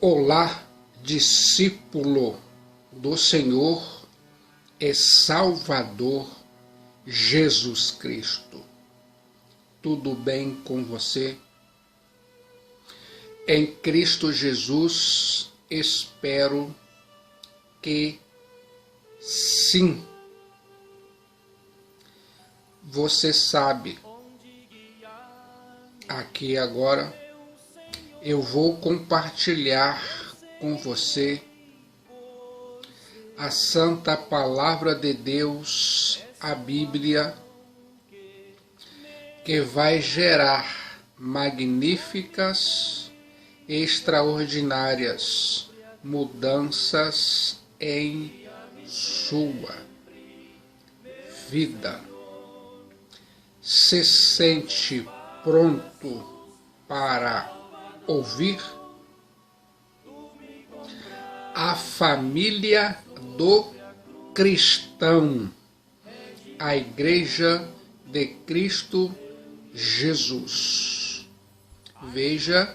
Olá, discípulo do Senhor e Salvador Jesus Cristo. Tudo bem com você? Em Cristo Jesus, espero que sim. Você sabe, aqui agora eu vou compartilhar com você a Santa Palavra de Deus, a Bíblia, que vai gerar magníficas, extraordinárias mudanças em sua vida. Se sente pronto para ouvir? A família do cristão, a Igreja de Cristo Jesus. Veja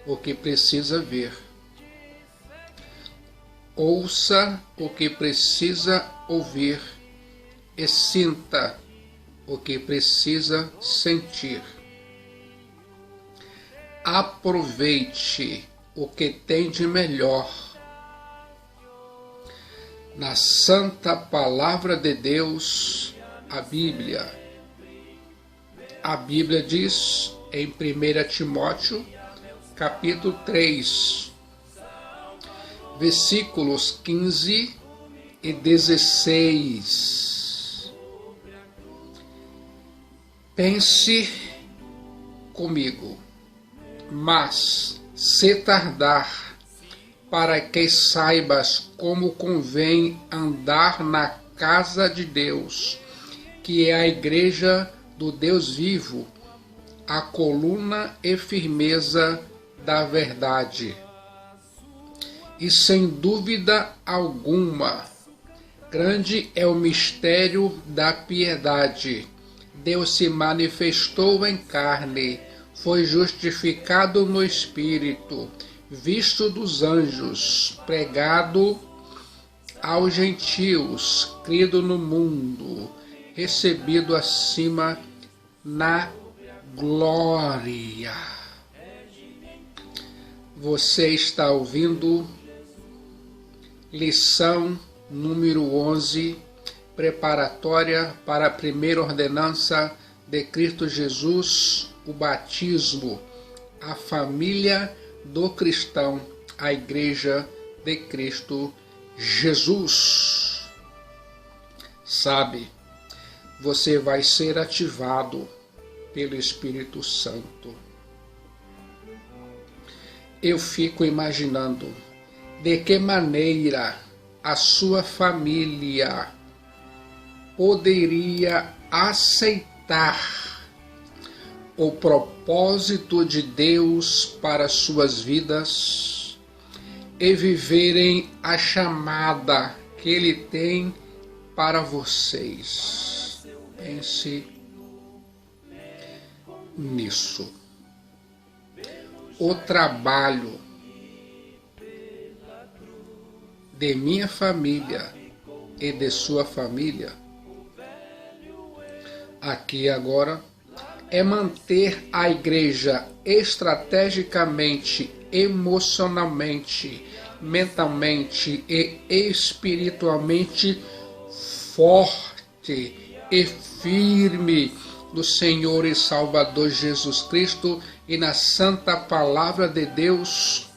o que precisa ver. Ouça o que precisa ouvir e sinta o que precisa sentir. Aproveite o que tem de melhor na Santa Palavra de Deus, a Bíblia. A Bíblia diz em 1 Timóteo, capítulo 3, versículos 15 e 16. Pense comigo, mas se tardar, para que saibas como convém andar na casa de Deus, que é a igreja do Deus vivo, a coluna e firmeza da verdade. E sem dúvida alguma, grande é o mistério da piedade. Deus se manifestou em carne, foi justificado no Espírito, visto dos anjos, pregado aos gentios, crido no mundo, recebido acima na glória. Você está ouvindo lição número 11, preparatória para a primeira ordenança de Cristo Jesus, o batismo, a família do cristão, a Igreja de Cristo Jesus. Sabe, você vai ser ativado pelo Espírito Santo. Eu fico imaginando de que maneira a sua família poderia aceitar o propósito de Deus para suas vidas e viverem a chamada que Ele tem para vocês. Pense nisso. O trabalho de minha família e de sua família aqui agora é manter a igreja estrategicamente, emocionalmente, mentalmente e espiritualmente forte e firme no Senhor e Salvador Jesus Cristo e na Santa Palavra de Deus,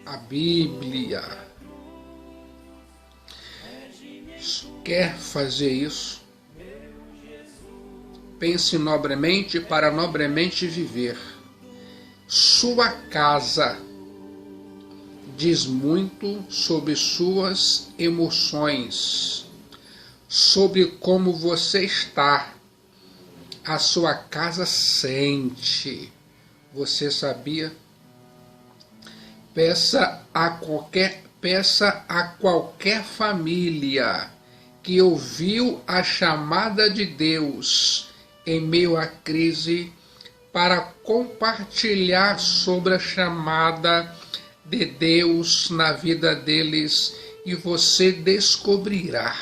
a Bíblia. Quer fazer isso? Pense nobremente para nobremente viver. Sua casa diz muito sobre suas emoções, sobre como você está. A sua casa sente. Você sabia? Peça a qualquer família que ouviu a chamada de Deus em meio à crise para compartilhar sobre a chamada de Deus na vida deles e você descobrirá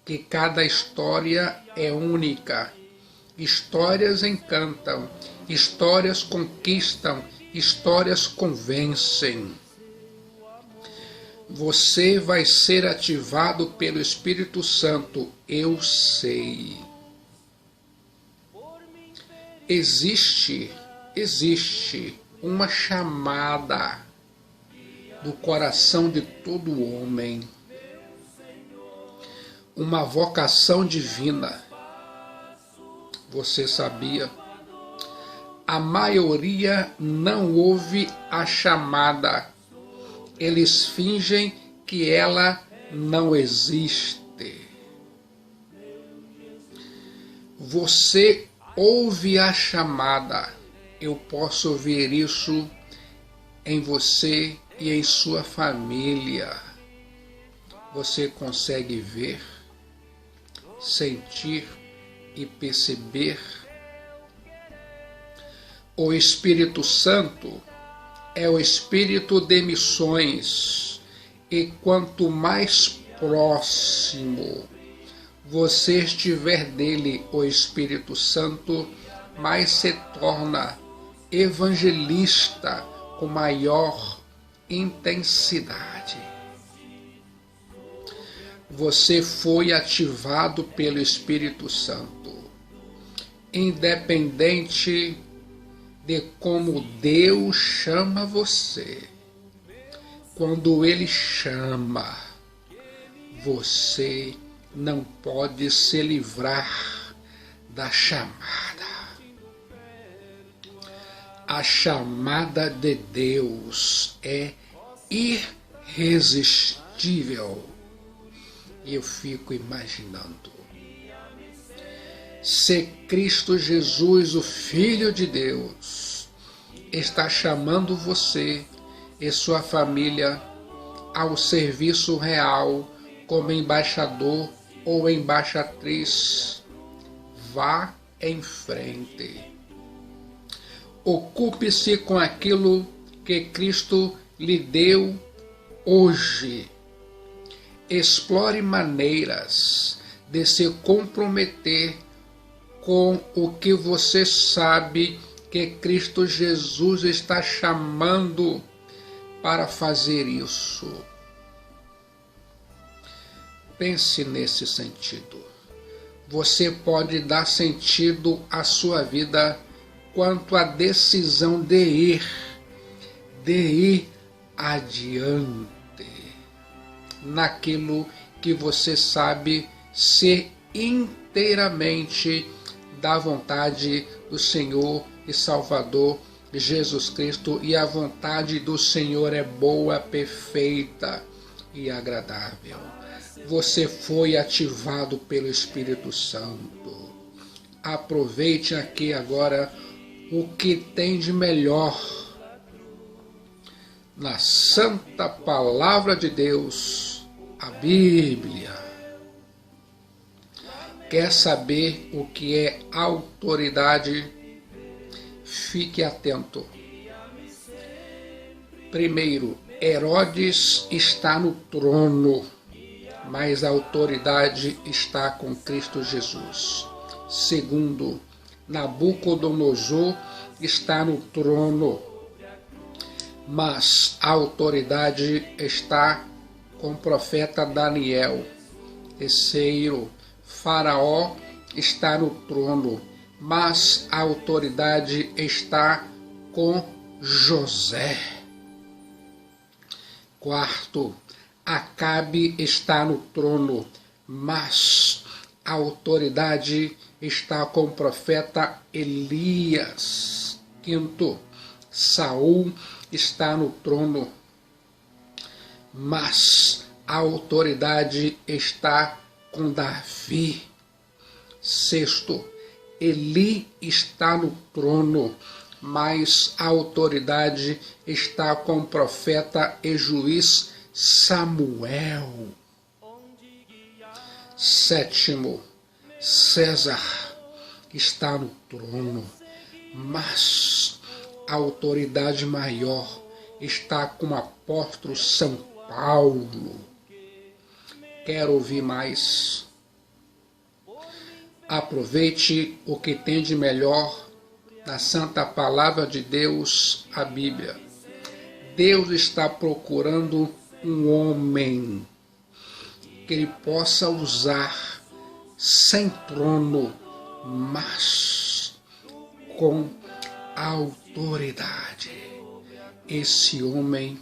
que cada história é única. Histórias encantam, histórias conquistam, histórias convencem. Você vai ser ativado pelo Espírito Santo, eu sei. Existe uma chamada do coração de todo homem, uma vocação divina. Você sabia? A maioria não ouve a chamada. Eles fingem que ela não existe. Você ouve a chamada. Eu posso ver isso em você e em sua família. Você consegue ver, sentir e perceber? O Espírito Santo é o Espírito de missões, e quanto mais próximo você estiver dele, o Espírito Santo, mais se torna evangelista com maior intensidade. Você foi ativado pelo Espírito Santo, independente de como Deus chama você. Quando Ele chama, você não pode se livrar da chamada. A chamada de Deus é irresistível. Eu fico imaginando, se Cristo Jesus, o Filho de Deus, está chamando você e sua família ao serviço real como embaixador ou embaixatriz, vá em frente. Ocupe-se com aquilo que Cristo lhe deu hoje. Explore maneiras de se comprometer com o que você sabe que Cristo Jesus está chamando para fazer isso. Pense nesse sentido. Você pode dar sentido à sua vida quanto à decisão de ir adiante naquilo que você sabe ser inteiramente da vontade do Senhor e Salvador Jesus Cristo, e a vontade do Senhor é boa, perfeita e agradável. Você foi ativado pelo Espírito Santo. Aproveite aqui agora o que tem de melhor na Santa Palavra de Deus, a Bíblia. Quer saber o que é autoridade? Fique atento. Primeiro, Herodes está no trono, mas a autoridade está com Cristo Jesus. Segundo, Nabucodonosor está no trono, mas a autoridade está com o profeta Daniel. Terceiro, Faraó está no trono, mas a autoridade está com José. Quarto, Acabe está no trono, mas a autoridade está com o profeta Elias. Quinto, Saul está no trono, mas a autoridade está com Davi. Sexto, Eli está no trono, mas a autoridade está com o profeta e juiz Samuel. Sétimo, César está no trono, mas a autoridade maior está com o apóstolo São Paulo. Quer ouvir mais? Aproveite o que tem de melhor na Santa Palavra de Deus, a Bíblia. Deus está procurando um homem que ele possa usar sem trono, mas com autoridade. Esse homem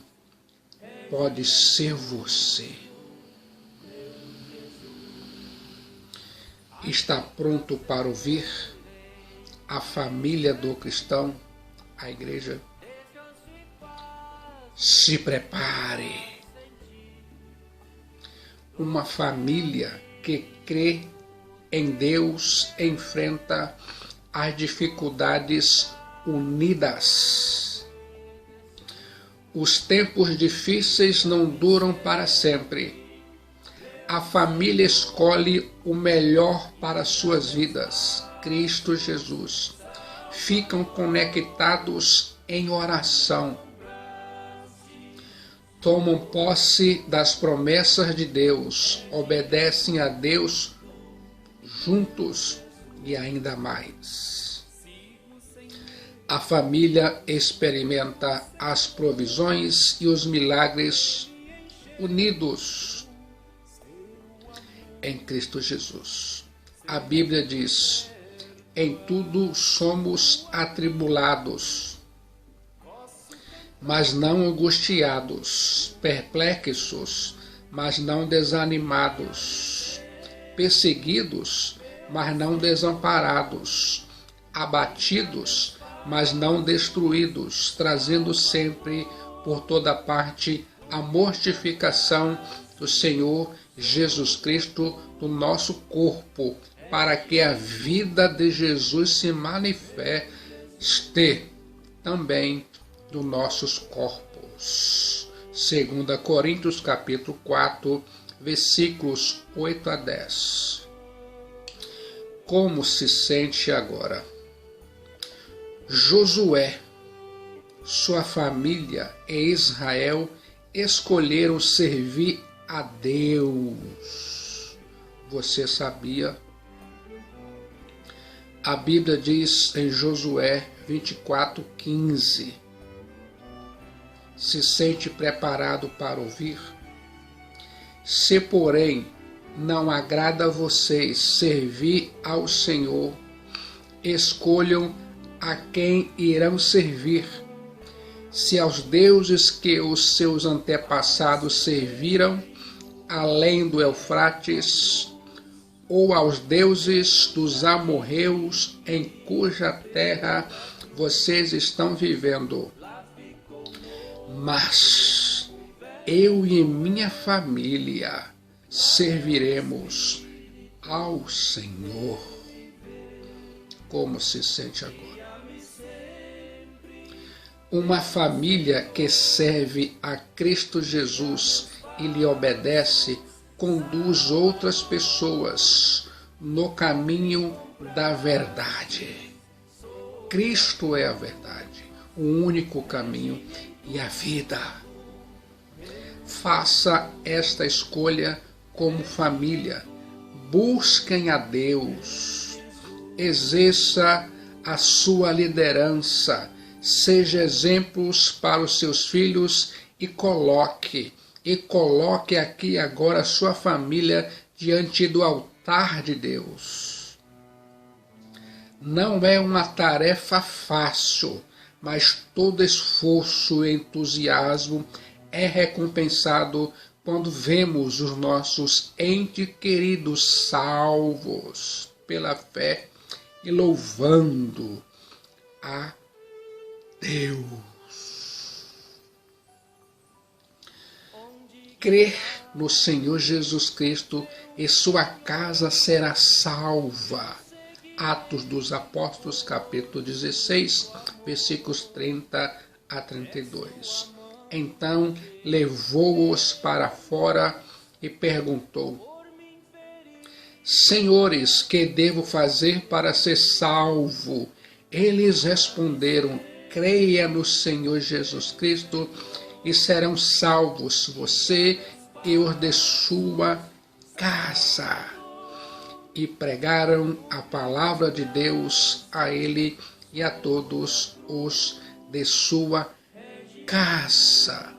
pode ser você. Está pronto para ouvir a família do cristão, a igreja? Se prepare. Uma família que crê em Deus enfrenta as dificuldades unidas. Os tempos difíceis não duram para sempre. A família escolhe o melhor para suas vidas, Cristo Jesus. Ficam conectados em oração. Tomam posse das promessas de Deus, obedecem a Deus juntos e ainda mais. A família experimenta as provisões e os milagres unidos em Cristo Jesus. A Bíblia diz: em tudo somos atribulados, mas não angustiados, perplexos, mas não desanimados, perseguidos, mas não desamparados, abatidos, mas não destruídos, trazendo sempre por toda parte a mortificação do Senhor Jesus Cristo no nosso corpo, para que a vida de Jesus se manifeste também nos nossos corpos. 2 Coríntios capítulo 4, versículos 8 a 10. Como se sente agora? Josué, sua família e Israel escolheram servir a Deus. Você sabia? A Bíblia diz em Josué 24:15. Se sente preparado para ouvir? Se, porém, não agrada a vocês servir ao Senhor, escolham a quem irão servir. Se aos deuses que os seus antepassados serviram, além do Eufrates, ou aos deuses dos amorreus em cuja terra vocês estão vivendo. Mas eu e minha família serviremos ao Senhor. Como se sente agora? Uma família que serve a Cristo Jesus e lhe obedece, conduz outras pessoas no caminho da verdade. Cristo é a verdade, o único caminho e a vida. Faça esta escolha como família. Busquem a Deus. Exerça a sua liderança. Seja exemplos para os seus filhos e coloque aqui agora a sua família diante do altar de Deus. Não é uma tarefa fácil, mas todo esforço e entusiasmo é recompensado quando vemos os nossos entes queridos salvos pela fé e louvando a Deus. Crer no Senhor Jesus Cristo e sua casa será salva. Atos dos Apóstolos, capítulo 16, versículos 30 a 32. Então levou-os para fora e perguntou: Senhores, que devo fazer para ser salvo? Eles responderam: creia no Senhor Jesus Cristo e serão salvos você e os de sua casa. E pregaram a palavra de Deus a ele e a todos os de sua casa.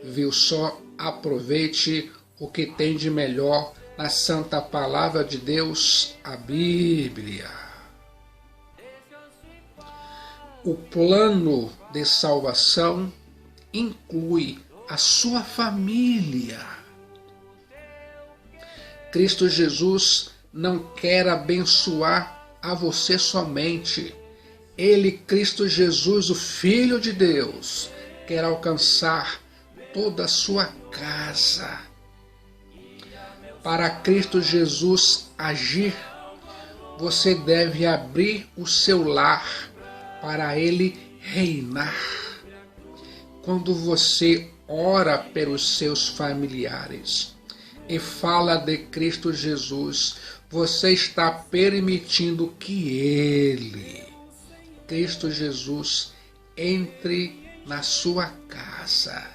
Viu só? Aproveite o que tem de melhor na santa palavra de Deus, a Bíblia. O plano de salvação inclui a sua família. Cristo Jesus não quer abençoar a você somente. Ele, Cristo Jesus, o Filho de Deus, quer alcançar toda a sua casa. Para Cristo Jesus agir, você deve abrir o seu lar para ele reinar. Quando você ora pelos seus familiares e fala de Cristo Jesus, você está permitindo que ele, Cristo Jesus, entre na sua casa.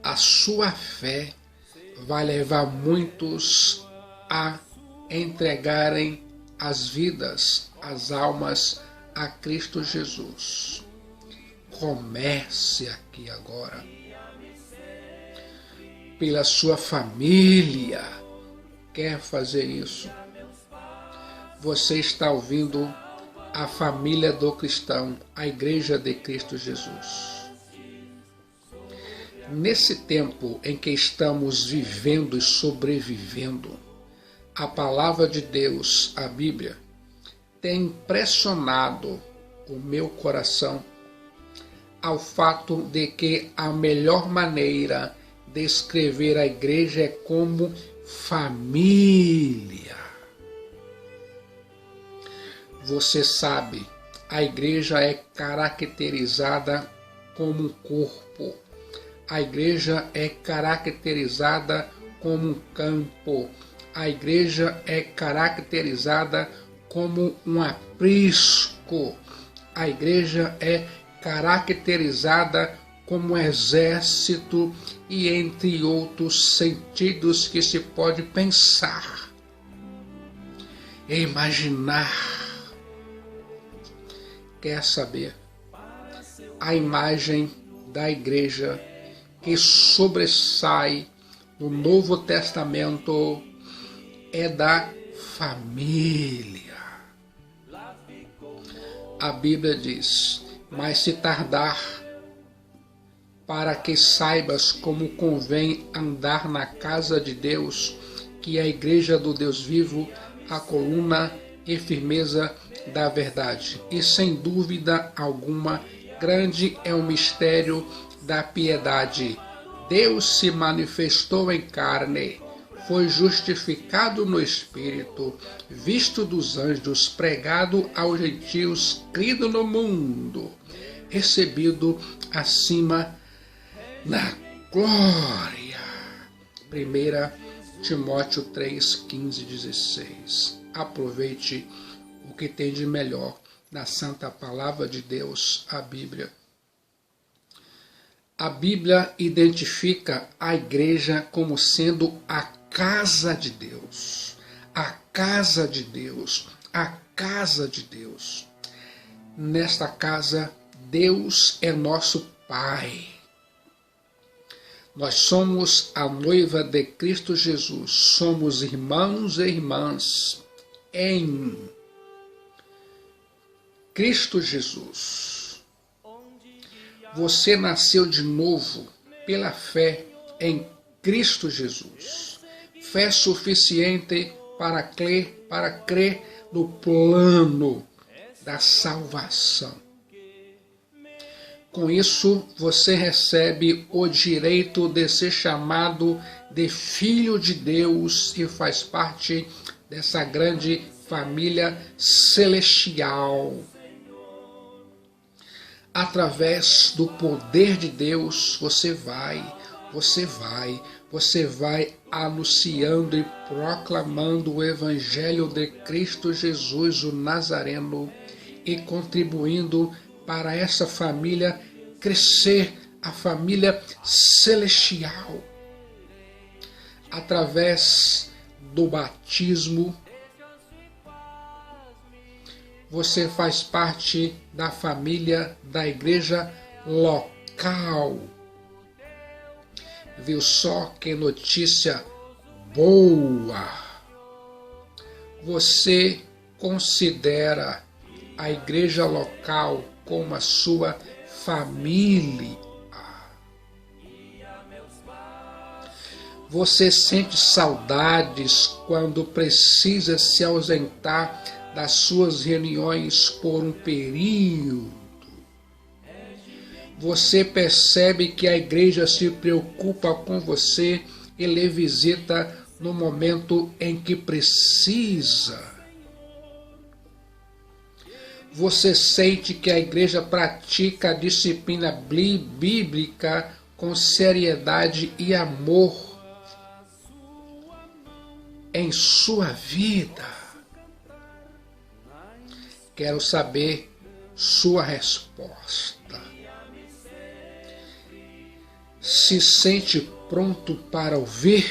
A sua fé vai levar muitos a entregarem as vidas, as almas a Cristo Jesus. Comece aqui agora. Pela sua família, quer fazer isso? Você está ouvindo a família do cristão, a Igreja de Cristo Jesus. Nesse tempo em que estamos vivendo e sobrevivendo, a palavra de Deus, a Bíblia, tem impressionado o meu coração ao fato de que a melhor maneira de escrever a igreja é como família. Você sabe, a igreja é caracterizada como um corpo. A igreja é caracterizada como um campo. A igreja é caracterizada como um aprisco. A igreja é caracterizada como um exército e entre outros sentidos que se pode pensar e imaginar. Quer saber? A imagem da igreja que sobressai no Novo Testamento é da família. A Bíblia diz: mas se tardar, para que saibas como convém andar na casa de Deus, que é a igreja do Deus vivo, a coluna e firmeza da verdade. E sem dúvida alguma, grande é o mistério da piedade. Deus se manifestou em carne, foi justificado no Espírito, visto dos anjos, pregado aos gentios, crido no mundo, recebido acima na glória. 1 Timóteo 3, 15 e 16. Aproveite o que tem de melhor na santa palavra de Deus, a Bíblia. A Bíblia identifica a igreja como sendo a casa de Deus. A casa de Deus. A casa de Deus. Nesta casa, Deus é nosso Pai. Nós somos a noiva de Cristo Jesus. Somos irmãos e irmãs em Cristo Jesus. Você nasceu de novo pela fé em Cristo Jesus. Fé suficiente para crer no plano da salvação. Com isso, você recebe o direito de ser chamado de filho de Deus e faz parte dessa grande família celestial. Através do poder de Deus, você vai anunciando e proclamando o Evangelho de Cristo Jesus, o Nazareno, e contribuindo para essa família crescer, a família celestial, através do batismo. Você faz parte da família da igreja local. Viu só que notícia boa? Você considera a igreja local como a sua família. Você sente saudades quando precisa se ausentar das suas reuniões por um período. Você percebe que a igreja se preocupa com você e lhe visita no momento em que precisa. Você sente que a igreja pratica a disciplina bíblica com seriedade e amor em sua vida. Quero saber sua resposta. Se sente pronto para ouvir?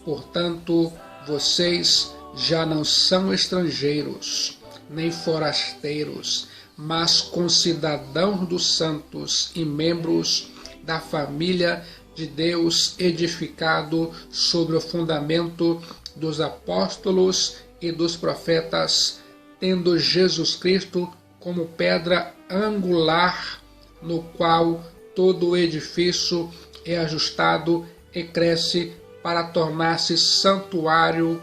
Portanto, vocês já não são estrangeiros, nem forasteiros, mas concidadãos dos santos e membros da família de Deus, edificado sobre o fundamento dos apóstolos e dos profetas, tendo Jesus Cristo como pedra angular, no qual todo o edifício é ajustado e cresce para tornar-se santuário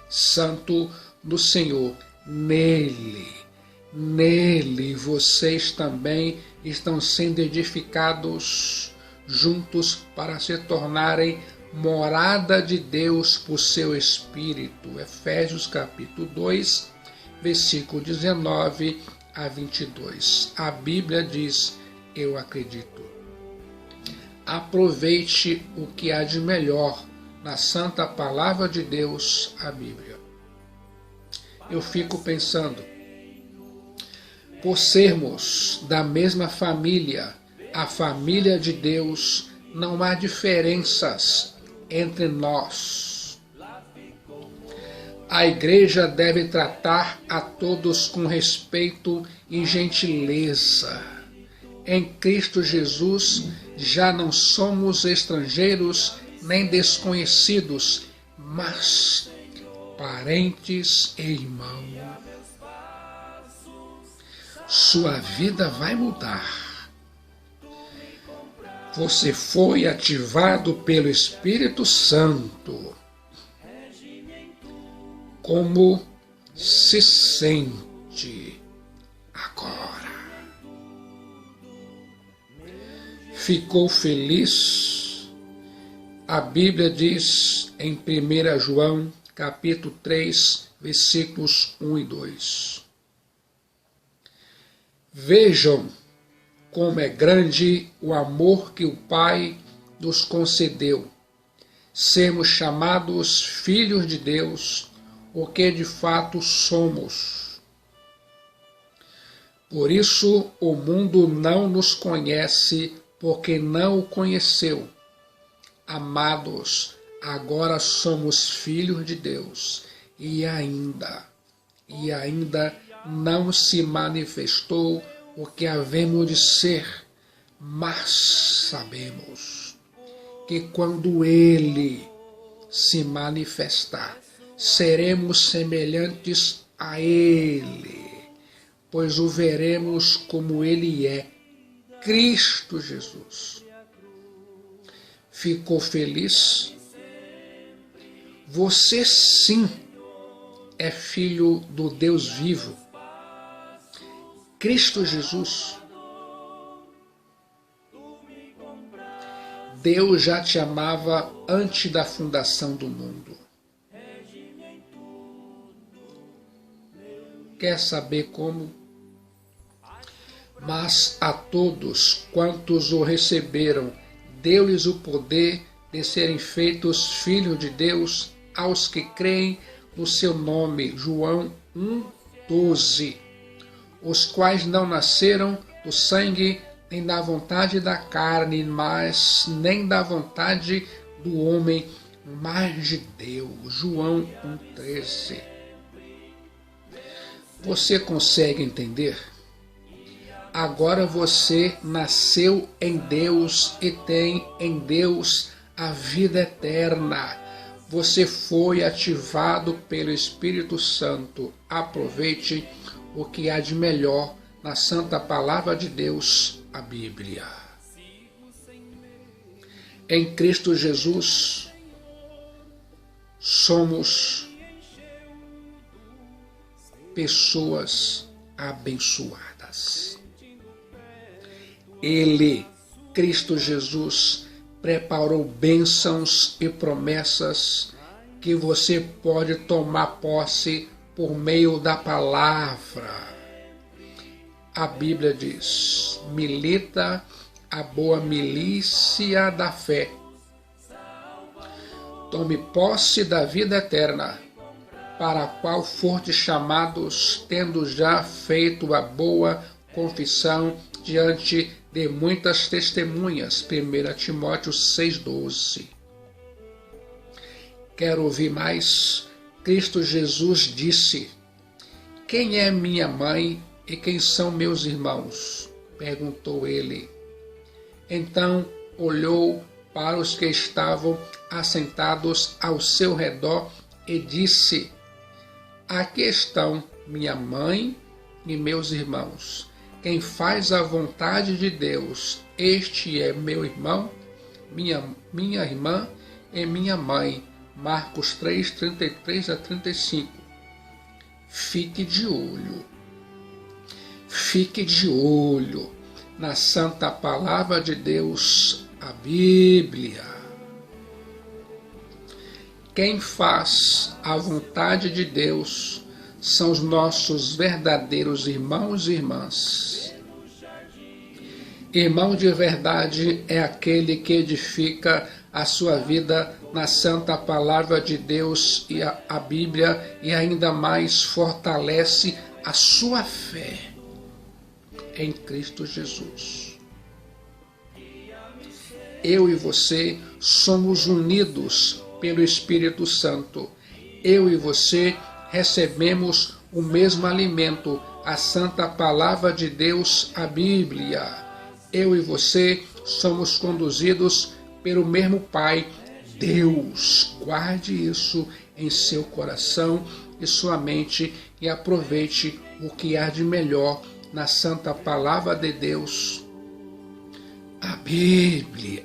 santo do Senhor. Nele vocês também estão sendo edificados juntos para se tornarem morada de Deus por seu Espírito. Efésios capítulo 2, versículo 19 a 22. A Bíblia diz: eu acredito. Aproveite o que há de melhor na santa palavra de Deus, a Bíblia. Eu fico pensando, por sermos da mesma família, a família de Deus, não há diferenças entre nós. A igreja deve tratar a todos com respeito e gentileza. Em Cristo Jesus já não somos estrangeiros nem desconhecidos, mas parentes e irmãos. Sua vida vai mudar. Você foi ativado pelo Espírito Santo. Como se sente agora? Ficou feliz? A Bíblia diz em 1 João, capítulo 3, versículos 1 e 2. Vejam como é grande o amor que o Pai nos concedeu. Sermos chamados filhos de Deus, o que de fato somos. Por isso o mundo não nos conhece, porque não o conheceu. Amados, agora somos filhos de Deus, e ainda não se manifestou o que havemos de ser, mas sabemos que quando Ele se manifestar, seremos semelhantes a Ele, pois o veremos como Ele é, Cristo Jesus. Ficou feliz? Você sim é filho do Deus vivo, Cristo Jesus. Deus já te amava antes da fundação do mundo. Quer saber como? Mas a todos quantos o receberam, deu-lhes o poder de serem feitos filhos de Deus, aos que creem no seu nome, João 1,12, os quais não nasceram do sangue, nem da vontade da carne, mas nem da vontade do homem, mas de Deus. João 1,13. Você consegue entender? Agora você nasceu em Deus e tem em Deus a vida eterna. Você foi ativado pelo Espírito Santo. Aproveite o que há de melhor na Santa Palavra de Deus, a Bíblia. Em Cristo Jesus, somos pessoas abençoadas. Ele, Cristo Jesus, preparou bênçãos e promessas que você pode tomar posse por meio da palavra. A Bíblia diz: milita a boa milícia da fé. Tome posse da vida eterna, para a qual fortes chamados, tendo já feito a boa confissão diante de muitas testemunhas. 1 Timóteo 6,12. Quer ouvir mais? Cristo Jesus disse: quem é minha mãe e quem são meus irmãos? Perguntou ele. Então olhou para os que estavam assentados ao seu redor e disse: aqui estão minha mãe e meus irmãos. Quem faz a vontade de Deus, este é meu irmão, minha irmã e minha mãe. Marcos 3, 33 a 35. Fique de olho. Fique de olho na Santa Palavra de Deus, a Bíblia. Quem faz a vontade de Deus são os nossos verdadeiros irmãos e irmãs. Irmão de verdade é aquele que edifica a sua vida na Santa Palavra de Deus e a Bíblia, e ainda mais fortalece a sua fé em Cristo Jesus. Eu e você somos unidos pelo Espírito Santo. Eu e você recebemos o mesmo alimento, a Santa Palavra de Deus, a Bíblia. Eu e você somos conduzidos pelo mesmo Pai, Deus. Guarde isso em seu coração e sua mente e aproveite o que há de melhor na Santa Palavra de Deus, a Bíblia.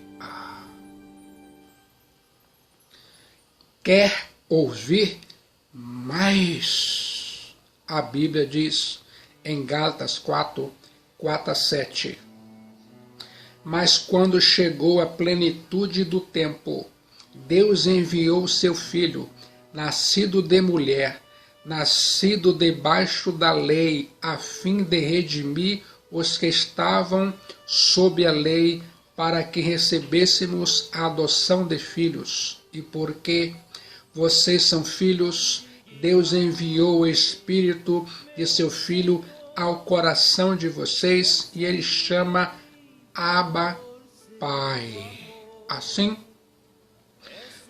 Quer ouvir mais? A Bíblia diz em Gálatas 4, 4 a 7. Mas quando chegou a plenitude do tempo, Deus enviou seu Filho, nascido de mulher, nascido debaixo da lei, a fim de redimir os que estavam sob a lei, para que recebêssemos a adoção de filhos. E porque vocês são filhos, Deus enviou o Espírito de seu Filho ao coração de vocês, e ele chama Abba, Pai. Assim,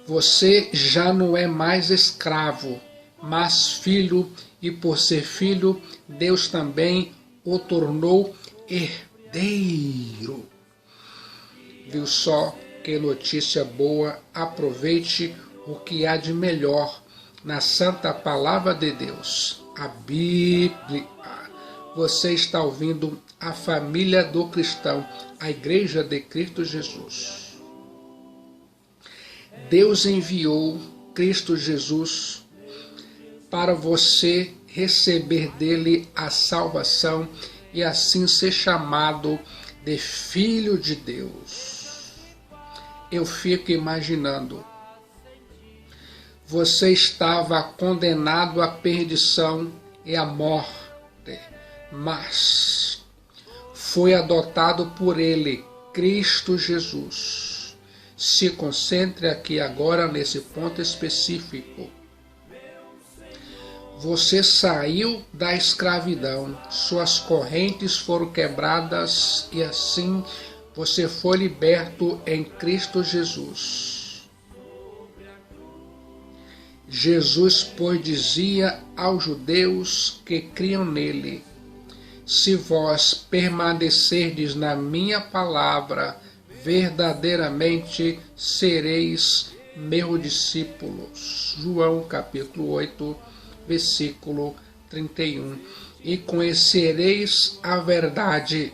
você já não é mais escravo, mas filho, e por ser filho, Deus também o tornou herdeiro. Viu só que notícia boa? Aproveite o que há de melhor na Santa Palavra de Deus, a Bíblia. Você está ouvindo a família do cristão, a Igreja de Cristo Jesus. Deus enviou Cristo Jesus para você receber dele a salvação e assim ser chamado de Filho de Deus. Eu fico imaginando, você estava condenado à perdição e à morte, mas foi adotado por ele, Cristo Jesus. Se concentre aqui agora nesse ponto específico. Você saiu da escravidão, suas correntes foram quebradas e assim você foi liberto em Cristo Jesus. Jesus, pois, dizia aos judeus que criam nele: se vós permanecerdes na minha palavra, verdadeiramente sereis meus discípulos. João capítulo 8, versículo 31. E conhecereis a verdade,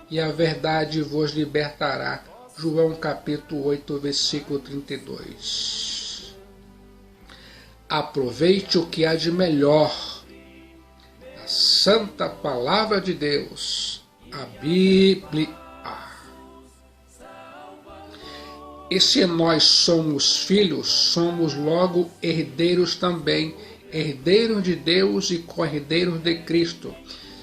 e a verdade vos libertará. João capítulo 8, versículo 32. Aproveite o que há de melhor a santa palavra de Deus, a Bíblia. E se nós somos filhos, somos logo herdeiros também, herdeiros de Deus e co-herdeiros de Cristo.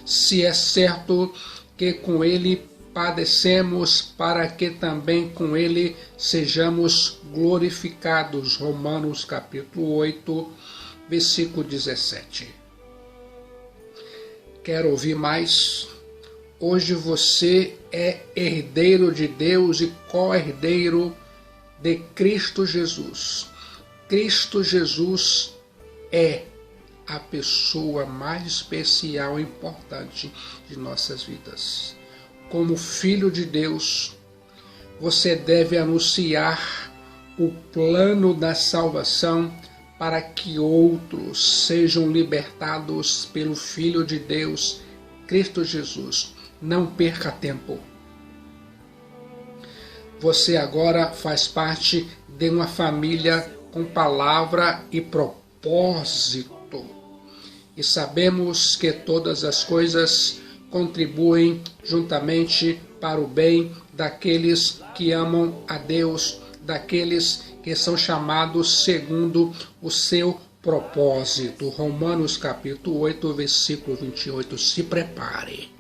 Se é certo que com ele padecemos, para que também com ele sejamos glorificados. Romanos capítulo 8, versículo 17. Quer ouvir mais? Hoje você é herdeiro de Deus e co-herdeiro de Cristo Jesus. Cristo Jesus é a pessoa mais especial e importante de nossas vidas. Como filho de Deus, você deve anunciar o plano da salvação para que outros sejam libertados pelo Filho de Deus, Cristo Jesus. Não perca tempo. Você agora faz parte de uma família com palavra e propósito. E sabemos que todas as coisas contribuem juntamente para o bem daqueles que amam a Deus, daqueles que são chamados segundo o seu propósito. Romanos capítulo 8, versículo 28. Se prepare.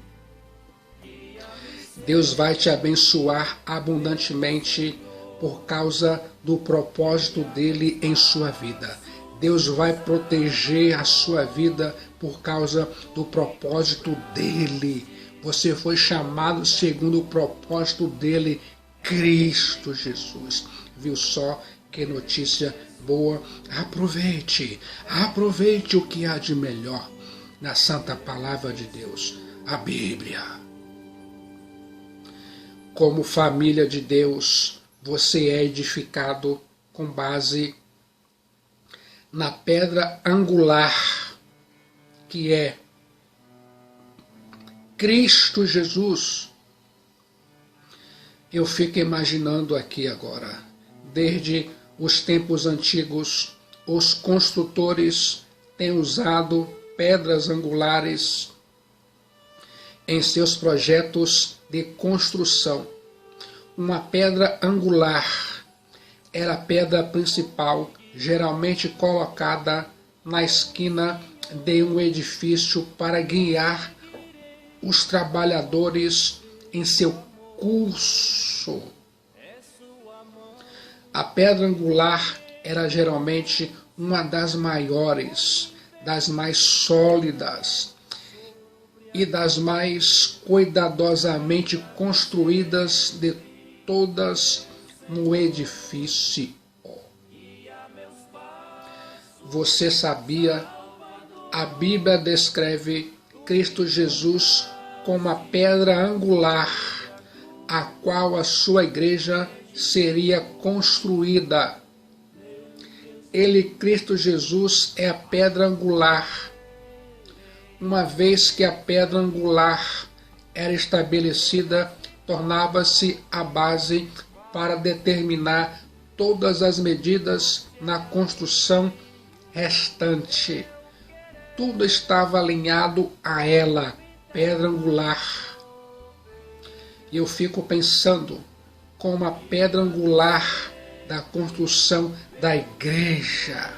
Deus vai te abençoar abundantemente por causa do propósito dele em sua vida. Deus vai proteger a sua vida por causa do propósito dele. Você foi chamado segundo o propósito dele, Cristo Jesus. Viu só que notícia boa? Aproveite o que há de melhor na santa palavra de Deus, a Bíblia. Como família de Deus, você é edificado com base na pedra angular, que é Cristo Jesus. Eu fico imaginando aqui agora, desde os tempos antigos, os construtores têm usado pedras angulares em seus projetos de construção. Uma pedra angular era a pedra principal, geralmente colocada na esquina de um edifício para guiar os trabalhadores em seu curso. A pedra angular era geralmente uma das maiores, das mais sólidas e das mais cuidadosamente construídas de todas no edifício. Você sabia? A Bíblia descreve Cristo Jesus como a pedra angular, a qual a sua igreja seria construída. Ele, Cristo Jesus, é a pedra angular. Uma vez que a pedra angular era estabelecida, tornava-se a base para determinar todas as medidas na construção restante. Tudo estava alinhado a ela, pedra angular. E eu fico pensando como a pedra angular da construção da igreja.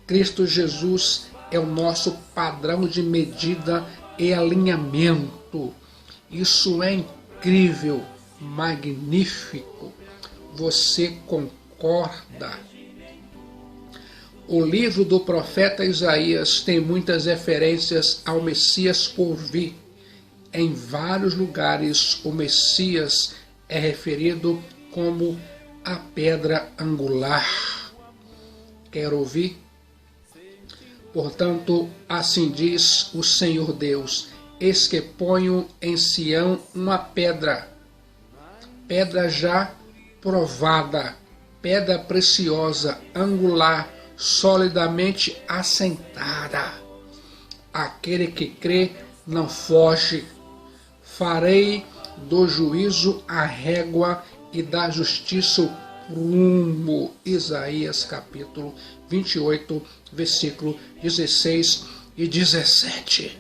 Cristo Jesus é o nosso padrão de medida e alinhamento. Isso é incrível, magnífico. Você concorda? O livro do profeta Isaías tem muitas referências ao Messias por vir. Em vários lugares, o Messias é referido como a pedra angular. Quer ouvir? Portanto, assim diz o Senhor Deus: eis que ponho em Sião uma pedra, pedra já provada, pedra preciosa, angular, solidamente assentada. Aquele que crê não foge. Farei do juízo a régua e da justiça o prumo. Isaías capítulo 28, versículo 16 e 17.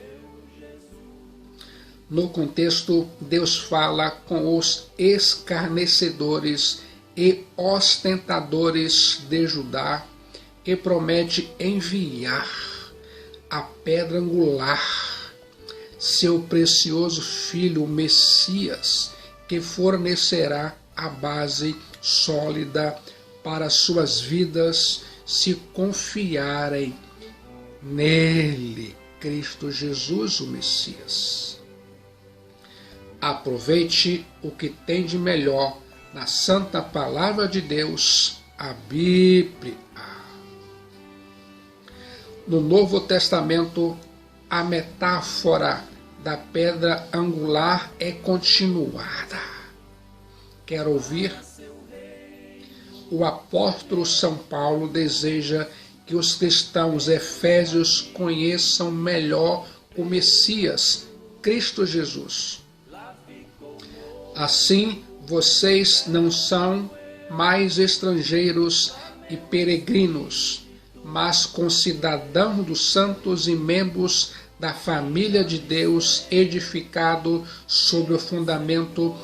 No contexto, Deus fala com os escarnecedores e ostentadores de Judá e promete enviar a pedra angular, seu precioso filho, o Messias, que fornecerá a base sólida para suas vidas se confiarem nele, Cristo Jesus, o Messias. Aproveite o que tem de melhor na Santa Palavra de Deus, a Bíblia. No Novo Testamento, a metáfora da pedra angular é continuada. Quer ouvir? O apóstolo São Paulo deseja que os cristãos efésios conheçam melhor o Messias, Cristo Jesus. Assim, vocês não são mais estrangeiros e peregrinos, mas concidadãos dos santos e membros da família de Deus, edificado sobre o fundamento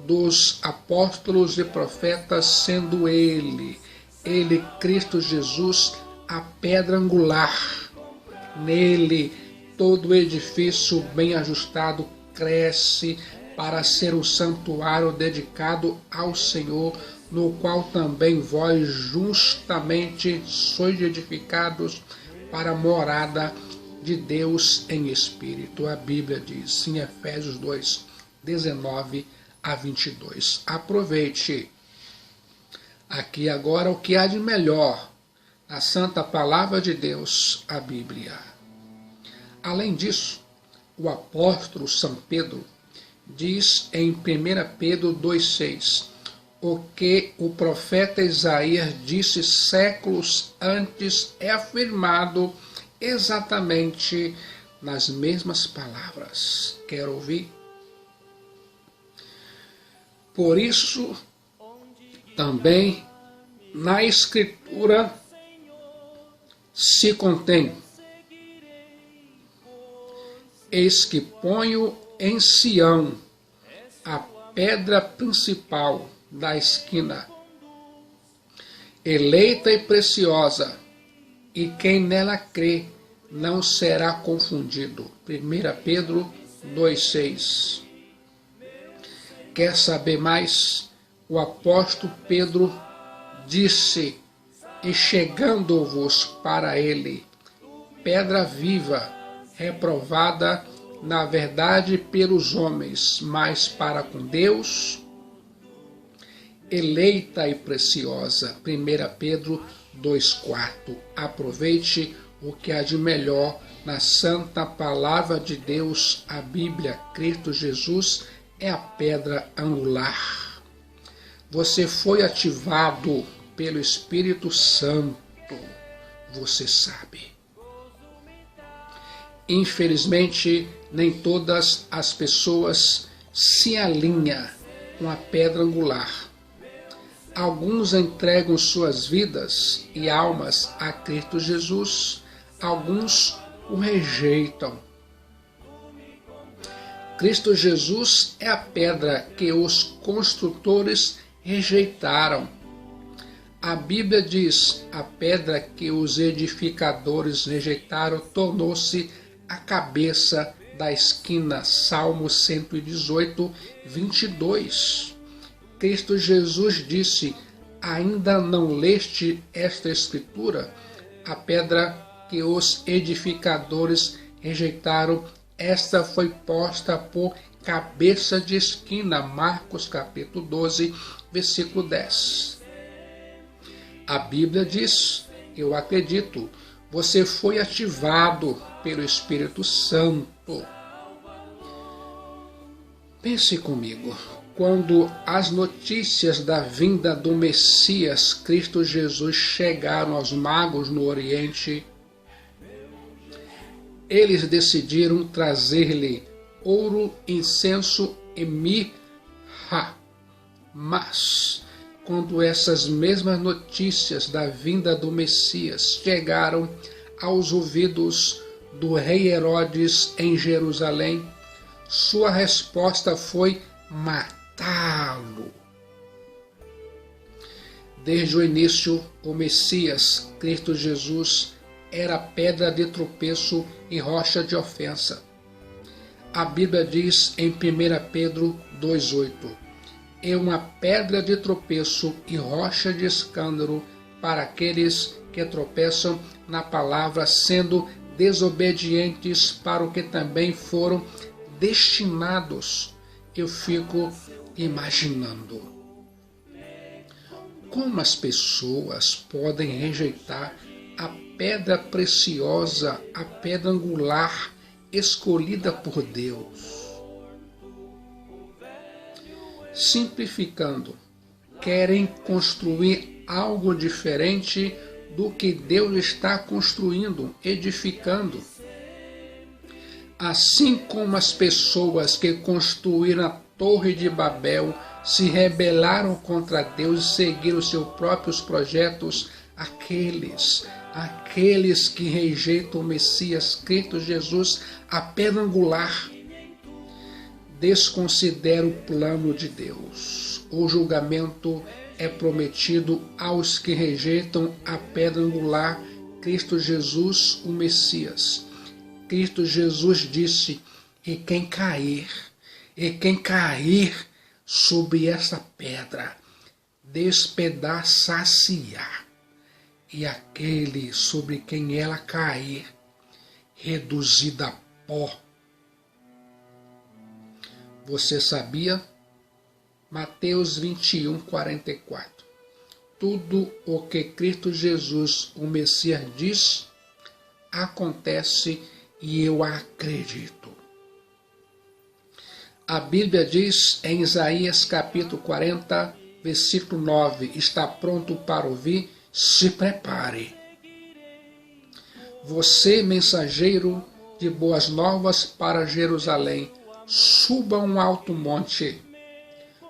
dos apóstolos e profetas, sendo ele, Cristo Jesus, a pedra angular. Nele, todo edifício bem ajustado cresce para ser um santuário dedicado ao Senhor, no qual também vós justamente sois edificados para a morada de Deus em Espírito. A Bíblia diz em Efésios 2, 19 a 22. Aproveite aqui agora o que há de melhor na Santa Palavra de Deus, a Bíblia. Além disso, o apóstolo São Pedro diz em 1 Pedro 2,6, o que o profeta Isaías disse séculos antes é afirmado exatamente nas mesmas palavras. Quer ouvir? Por isso, também na Escritura se contém: eis que ponho em Sião a pedra principal da esquina, eleita e preciosa, e quem nela crê não será confundido. 1 Pedro 2,6. Quer saber mais? O apóstolo Pedro disse: e chegando-vos para ele, pedra viva, reprovada na verdade pelos homens, mas para com Deus, eleita e preciosa. 1 Pedro 2,4. Aproveite o que há de melhor na Santa Palavra de Deus, a Bíblia. Cristo Jesus é a pedra angular. Você foi ativado pelo Espírito Santo, você sabe. Infelizmente, nem todas as pessoas se alinham com a pedra angular. Alguns entregam suas vidas e almas a Cristo Jesus, alguns o rejeitam. Cristo Jesus é a pedra que os construtores rejeitaram. A Bíblia diz: a pedra que os edificadores rejeitaram tornou-se a cabeça da esquina. Salmo 118, 22. Cristo Jesus disse: ainda não leste esta escritura? a pedra que os edificadores rejeitaram, esta foi posta por cabeça de esquina. Marcos capítulo 12, versículo 10. A Bíblia diz, eu acredito, você foi ativado pelo Espírito Santo. Pense comigo, quando as notícias da vinda do Messias, Cristo Jesus, chegaram aos magos no Oriente, eles decidiram trazer-lhe ouro, incenso e mirra. Mas, quando essas mesmas notícias da vinda do Messias chegaram aos ouvidos do rei Herodes em Jerusalém, sua resposta foi matá-lo. Desde o início, o Messias, Cristo Jesus, era pedra de tropeço e rocha de ofensa. A Bíblia diz em 1 Pedro 2,8: é uma pedra de tropeço e rocha de escândalo para aqueles que tropeçam na palavra, sendo desobedientes para o que também foram destinados. Eu fico imaginando como as pessoas podem rejeitar a pedra preciosa, a pedra angular escolhida por Deus. Simplificando, querem construir algo diferente do que Deus está construindo, edificando. Assim como as pessoas que construíram a Torre de Babel se rebelaram contra Deus e seguiram seus próprios projetos, aqueles que rejeitam o Messias, Cristo Jesus, a pedra angular, desconsideram o plano de Deus. O julgamento é prometido aos que rejeitam a pedra angular, Cristo Jesus, o Messias. Cristo Jesus disse, e quem cair sobre essa pedra, despedaçar-se-á, e aquele sobre quem ela cair, reduzida a pó. Você sabia? Mateus 21, 44. Tudo o que Cristo Jesus, o Messias, diz, acontece e eu acredito. A Bíblia diz em Isaías capítulo 40, versículo 9, está pronto para ouvir? Se prepare. Você, mensageiro de boas novas para Jerusalém, suba um alto monte.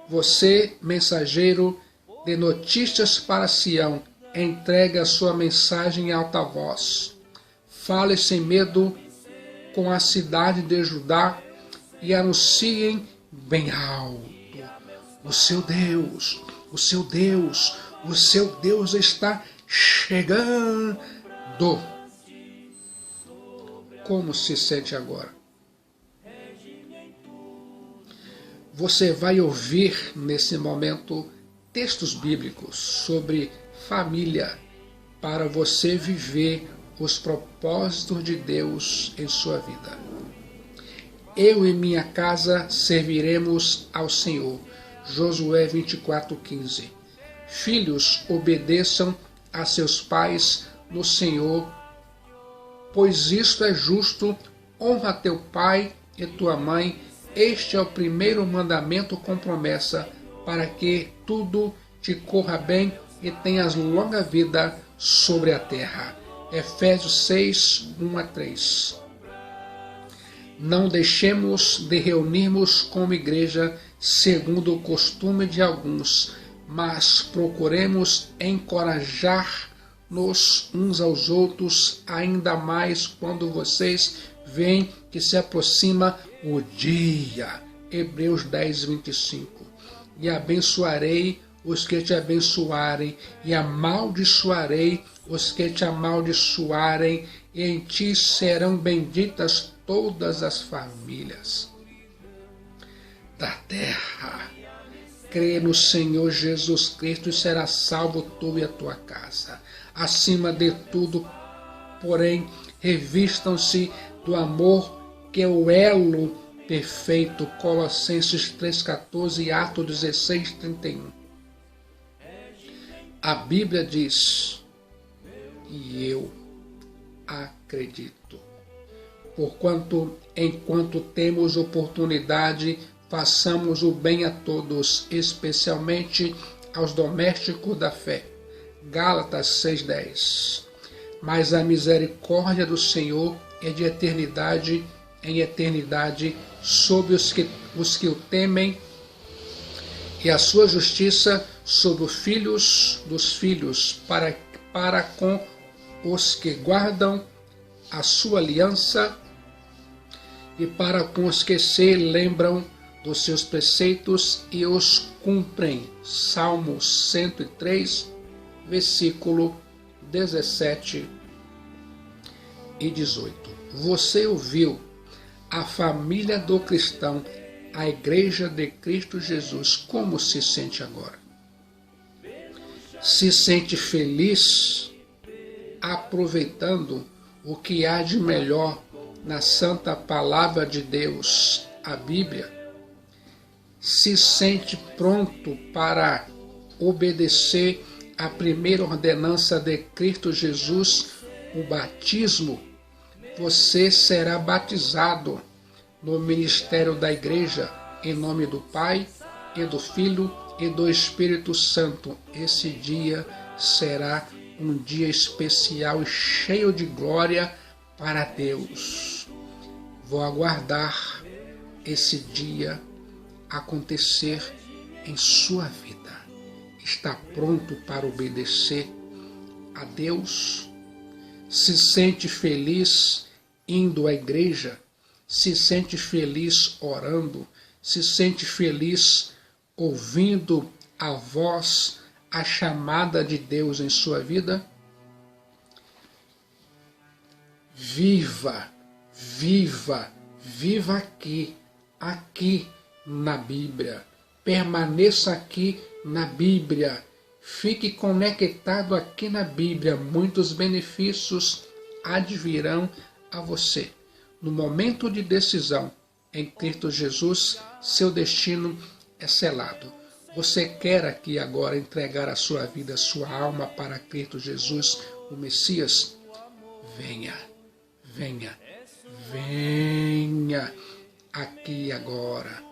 Você, mensageiro de notícias para Sião, entregue a sua mensagem em alta voz. Fale sem medo com a cidade de Judá e anunciem bem alto. O seu Deus está chegando. Como se sente agora? Você vai ouvir nesse momento textos bíblicos sobre família para você viver os propósitos de Deus em sua vida. Eu e minha casa serviremos ao Senhor. Josué 24:15. Filhos, obedeçam a seus pais no Senhor, pois isto é justo. Honra teu pai e tua mãe. Este é o primeiro mandamento com promessa, para que tudo te corra bem e tenhas longa vida sobre a terra. Efésios 6, 1-3. Não deixemos de reunirmos como igreja, segundo o costume de alguns, mas procuremos encorajar-nos uns aos outros, ainda mais quando vocês veem que se aproxima o dia. Hebreus 10, 25. E abençoarei os que te abençoarem, e amaldiçoarei os que te amaldiçoarem, e em ti serão benditas todas as famílias da terra. Crê no Senhor Jesus Cristo e será salvo tu e a tua casa. Acima de tudo, porém, revistam-se do amor que é o elo perfeito. Colossenses 3,14 e Atos 16,31. A Bíblia diz, e eu acredito, porquanto, enquanto temos oportunidade, façamos o bem a todos, especialmente aos domésticos da fé. Gálatas 6,10. Mas a misericórdia do Senhor é de eternidade em eternidade sobre os que o temem, e a sua justiça sobre os filhos dos filhos, para com os que guardam a sua aliança e para com os que se lembram dos seus preceitos e os cumprem. Salmo 103, versículo 17 e 18. Você ouviu a família do cristão, a Igreja de Cristo Jesus, como se sente agora? Se sente feliz aproveitando o que há de melhor na santa palavra de Deus, a Bíblia? Se sente pronto para obedecer a primeira ordenança de Cristo Jesus, o batismo? Você será batizado no ministério da Igreja, em nome do Pai, e do Filho, e do Espírito Santo. Esse dia será um dia especial e cheio de glória para Deus. Vou aguardar esse dia acontecer em sua vida. Está pronto para obedecer a Deus? Se sente feliz indo à igreja? Se sente feliz orando? Se sente feliz ouvindo a voz, a chamada de Deus em sua vida? Viva, viva, viva aqui na Bíblia. Permaneça aqui na Bíblia. Fique conectado aqui na Bíblia. Muitos benefícios advirão a você. No momento de decisão, em Cristo Jesus, seu destino é selado. Você quer aqui agora entregar a sua vida, a sua alma para Cristo Jesus, o Messias? Venha, venha, venha aqui agora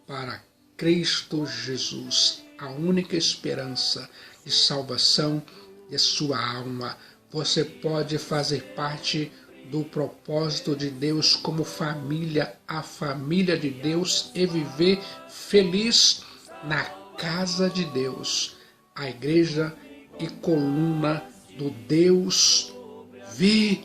para Cristo Jesus, a única esperança de salvação de sua alma. Você pode fazer parte do propósito de Deus como família, a família de Deus, e viver feliz na casa de Deus, a igreja e coluna do Deus vivo.